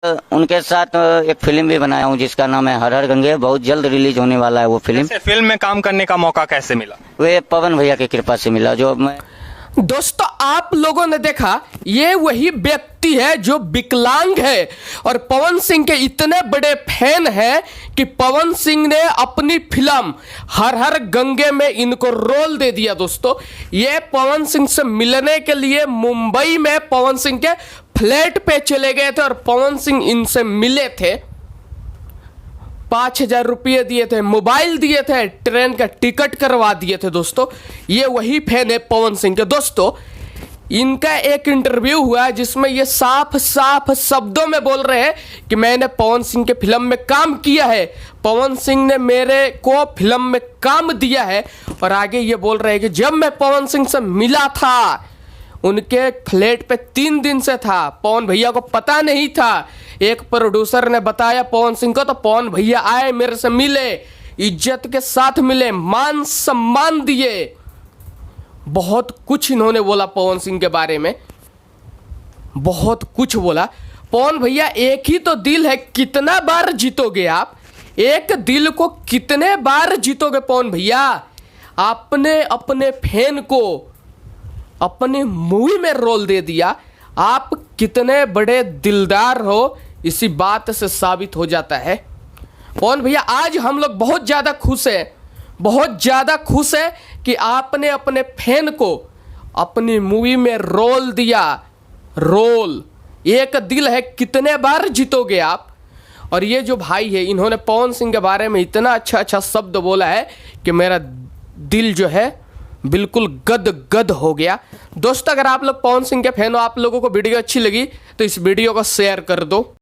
उनके साथ एक फिल्म भी बनाया हूँ जिसका नाम है हर हर गंगे। बहुत जल्द रिलीज होने वाला है वो फिल्म। फिल्म में काम करने का मौका कैसे मिला? वे पवन भैया की कृपा से मिला। जो मैं दोस्तों आप लोगों ने देखा, ये वही व्यक्ति है जो विकलांग है और पवन सिंह के इतने बड़े फैन हैं कि पवन सिंह ने अपनी फिल्म हर हर गंगे में इनको रोल दे दिया। दोस्तों ये पवन सिंह से मिलने के लिए मुंबई में पवन सिंह के फ्लैट पे चले गए थे और पवन सिंह इनसे मिले थे। 5,000 रुपये दिए थे, मोबाइल दिए थे, ट्रेन का टिकट करवा दिए थे। दोस्तों ये वही फैन है पवन सिंह के। दोस्तों इनका एक इंटरव्यू हुआ जिसमें ये साफ साफ शब्दों में बोल रहे हैं कि मैंने पवन सिंह के फिल्म में काम किया है, पवन सिंह ने मेरे को फिल्म में काम दिया है। और आगे ये बोल रहे हैं कि जब मैं पवन सिंह से मिला था, उनके फ्लैट पे 3 दिन से था, पवन भैया को पता नहीं था। एक प्रोड्यूसर ने बताया पवन सिंह को, तो पवन भैया आए, मेरे से मिले, इज्जत के साथ मिले, मान सम्मान दिए। बहुत कुछ इन्होंने बोला पवन सिंह के बारे में, बहुत कुछ बोला। पवन भैया एक ही तो दिल है, कितना बार जीतोगे आप? एक दिल को कितने बार जीतोगे पवन भैया? आपने अपने फैन को अपने मूवी में रोल दे दिया। आप कितने बड़े दिलदार हो इसी बात से साबित हो जाता है। पवन भैया आज हम लोग बहुत ज़्यादा खुश हैं, बहुत ज़्यादा खुश है कि आपने अपने फैन को अपनी मूवी में रोल दिया। रोल एक दिल है, कितने बार जीतोगे आप? और ये जो भाई है इन्होंने पवन सिंह के बारे में इतना अच्छा अच्छा शब्द बोला है कि मेरा दिल जो है बिल्कुल गद गद हो गया। दोस्तों अगर आप लोग पवन सिंह के फैन हो, आप लोगों को वीडियो अच्छी लगी तो इस वीडियो को शेयर कर दो।